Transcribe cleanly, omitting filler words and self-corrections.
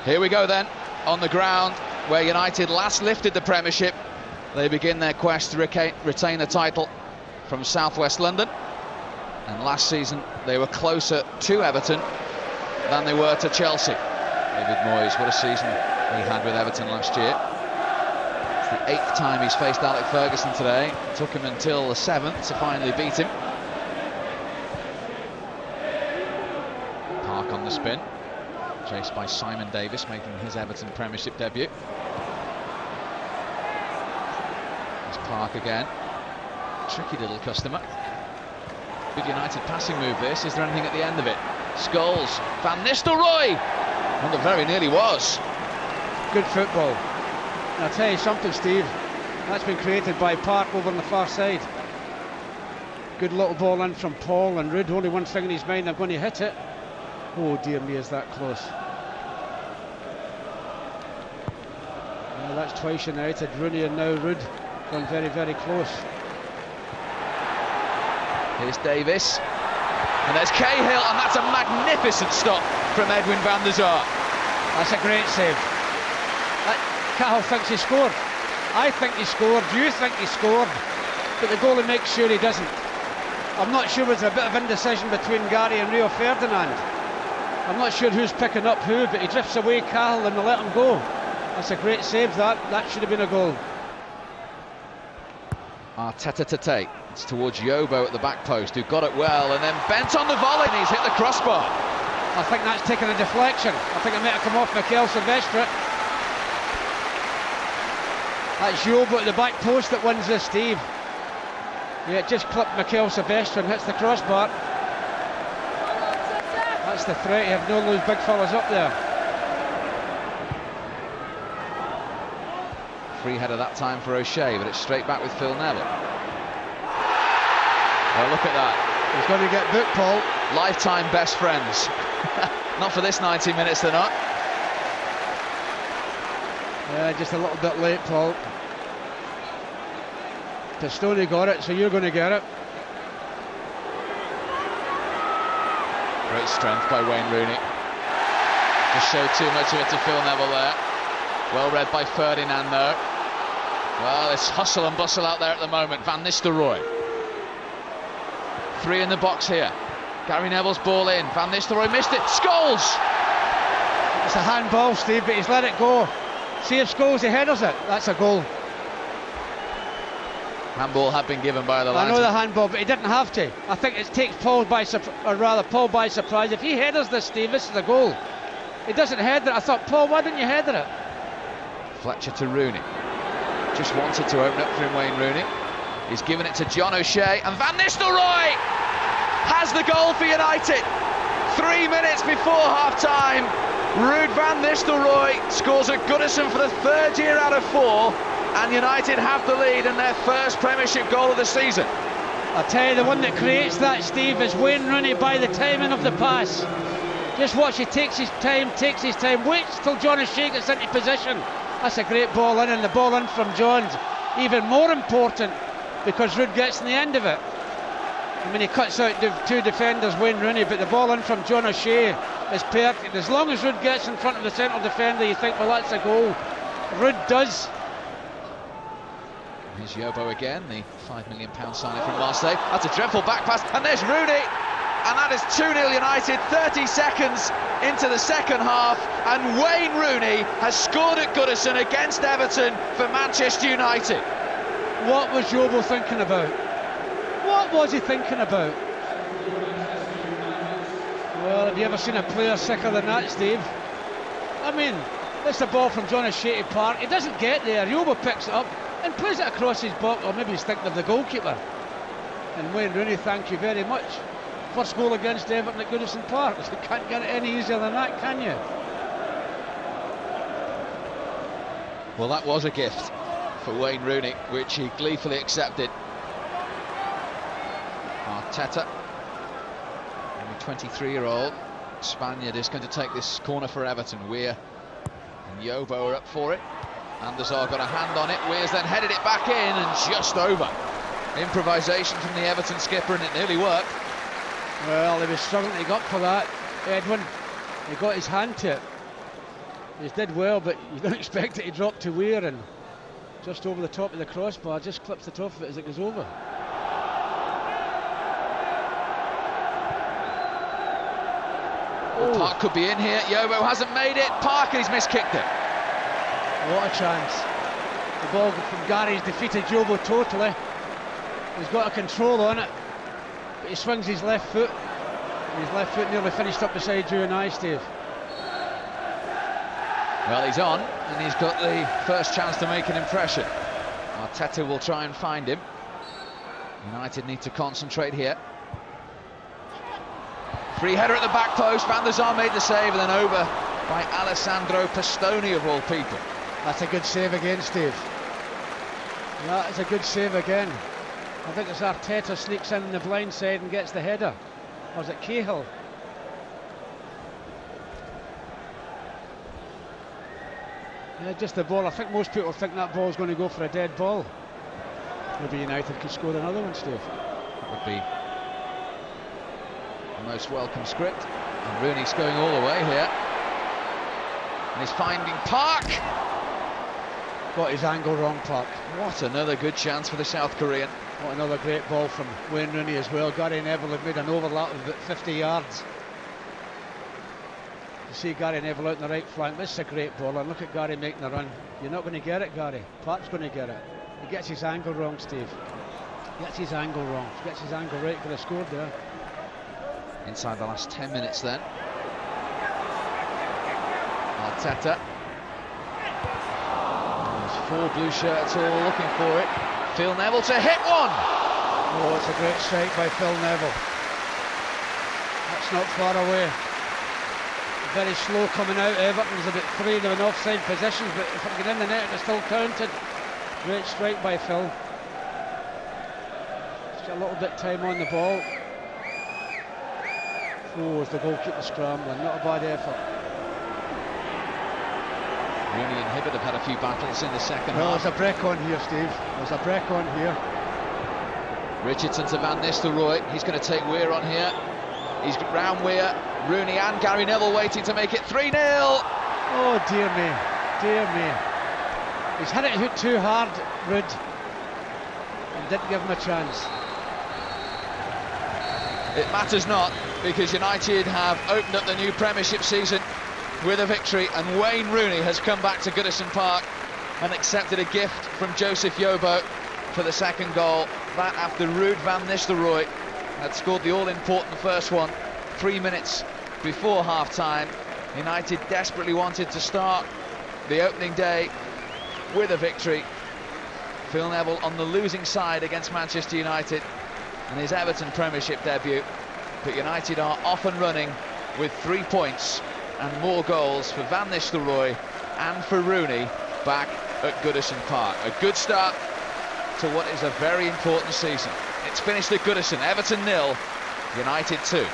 Here we go then, on the ground where United last lifted the Premiership. They begin their quest to retain the title from southwest London. And last season they were closer to Everton than they were to Chelsea. David Moyes, what a season he had with Everton last year. It's the 8th time he's faced Alex Ferguson today. It took him until the 7th to finally beat him. Park on the spin, chased by Simon Davis, making his Everton Premiership debut. There's Park again. Tricky little customer. Good United passing move this. Is there anything at the end of it? Scholes, Van Nistelrooy! Well, there very nearly was. Good football. And I'll tell you something, Steve. That's been created by Park over on the far side. Good little ball in from Paul and Rudd. Only one thing in his mind, I'm going to hit it. Oh dear me, is that close. Well, that's twice United. Rooney and now Rudd gone very, very close. Here's Davis, and there's Cahill, and that's a magnificent stop from Edwin van der Sar. That's a great save. Cahill thinks he scored. I think he scored, you think he scored, but the goalie makes sure he doesn't. I'm not sure there's a bit of indecision between Gary and Rio Ferdinand. I'm not sure who's picking up who, but he drifts away Cahill and they let him go. That's a great save, that should have been a goal. Arteta to take. It's towards Yobo at the back post, who got it well, and then bent on the volley, and he's hit the crossbar. I think that's taken a deflection. I think it might have come off Mikel Silvestre. That's Yobo at the back post that wins this, Steve. Yeah, it just clipped Mikel Silvestre and hits the crossbar. That's the threat. You have no those big fellas up there. Free header that time for O'Shea, but it's straight back with Phil Neville. Oh, look at that. He's going to get booked, Paul. Lifetime best friends. Not for this 90 minutes, they're not. Yeah, just a little bit late, Paul. Testoni got it, so you're going to get it. Great strength by Wayne Rooney. Just showed too much of it to Phil Neville there. Well read by Ferdinand though. Well, it's hustle and bustle out there at the moment. Van Nistelrooy. 3 in the box here. Gary Neville's ball in. Van Nistelrooy missed it. Scholes! It's a handball, Steve, but he's let it go. See if Scholes he headers it. That's a goal. Handball had been given by the linesman. I know the handball, but he didn't have to. I think it takes Paul by surprise. If he headers this, Steve, this is a goal. He doesn't header it. I thought, Paul, why didn't you header it? Fletcher to Rooney. Just wanted to open up for him, Wayne Rooney. He's given it to John O'Shea, and Van Nistelrooy has the goal for United. 3 minutes before half-time, Ruud van Nistelrooy scores at Goodison for the 3rd year out of 4, and United have the lead in their first Premiership goal of the season. I'll tell you, the one that creates that, Steve, is Wayne Rooney by the timing of the pass. Just watch, he takes his time, waits till John O'Shea gets into position. That's a great ball in, and the ball in from John's even more important because Ruud gets in the end of it. I mean, he cuts out the 2 defenders, Wayne Rooney, but the ball in from John O'Shea is perfect. As long as Ruud gets in front of the central defender, you think, well, that's a goal. Ruud does. Here's Yobo again, the £5 million signing from Marseille. That's a dreadful back pass, and there's Rooney. And that is 2-0 United, 30 seconds into the second half, and Wayne Rooney has scored at Goodison against Everton for Manchester United. What was Yobo thinking about? What was he thinking about? Well, have you ever seen a player sicker than that, Steve? I mean, that's the ball from John O'Shea to Park. He doesn't get there. Yobo picks it up and plays it across his box, or maybe he's thinking of the goalkeeper. And Wayne Rooney, thank you very much. First goal against Everton at Goodison Park. You can't get it any easier than that, can you? Well, that was a gift for Wayne Rooney, which he gleefully accepted. Arteta, only 23-year-old Spaniard, is going to take this corner for Everton. Weir and Yobo are up for it. Van der Sar got a hand on it. Weir's then headed it back in and just over. Improvisation from the Everton skipper, and it nearly worked. Well, he was struggling to get up for that, Edwin. He got his hand to it. He did well, but you don't expect it to drop to Weir, and just over the top of the crossbar, just clips the top of it as it goes over. Well, Park could be in here. Yobo hasn't made it. Park, he's miskicked it. What a chance. The ball from Gary's defeated Yobo totally. He's got a control on it, but he swings his left foot, and his left foot nearly finished up beside you and I, Steve. Well, he's on, and he's got the first chance to make an impression. Arteta will try and find him. United need to concentrate here. Free header at the back post. Van der Sar made the save, and then over by Alessandro Pastoni of all people. That's a good save again, Steve. That is a good save again. I think it's Arteta sneaks in the blind side and gets the header. Or is it Cahill? Yeah, just the ball. I think most people think that ball's going to go for a dead ball. Maybe United could score another one, Steve. That would be the most welcome script. And Rooney's going all the way here. And he's finding Park. Got his angle wrong, Park. What another good chance for the South Korean. What another great ball from Wayne Rooney as well. Gary Neville had made an overlap of about 50 yards. You see Gary Neville out in the right flank. This is a great ball, and look at Gary making the run. You're not going to get it, Gary. Park's going to get it. He gets his angle wrong, Steve. He gets his angle wrong. He gets his angle right. Could have scored there. Inside the last 10 minutes then. Arteta. There's 4 blue shirts all looking for it. Phil Neville to hit one. Oh, it's a great strike by Phil Neville. That's not far away. Very slow coming out. Everton's about 3 in offside positions, but if it get in the net, it's still counted. Great strike by Phil. Just a little bit time on the ball. Oh, as the goalkeeper scrambling, not a bad effort. Rooney and Hibbert have had a few battles in the second half. There's a break on here, Steve. There's a break on here. Richardson to Van Nistelrooy. He's going to take Weir on here. He's round Weir. Rooney and Gary Neville waiting to make it 3-0. Oh, dear me. Dear me. He's had it too hard, Rudd, and didn't give him a chance. It matters not, because United have opened up the new Premiership season with a victory, and Wayne Rooney has come back to Goodison Park and accepted a gift from Joseph Yobo for the second goal. That after Ruud van Nistelrooy had scored the all-important first one 3 minutes before half-time. United desperately wanted to start the opening day with a victory. Phil Neville on the losing side against Manchester United in his Everton Premiership debut, but United are off and running with 3 points and more goals for Van Nistelrooy and for Rooney back at Goodison Park. A good start to what is a very important season. It's finished at Goodison, Everton 0, United 2.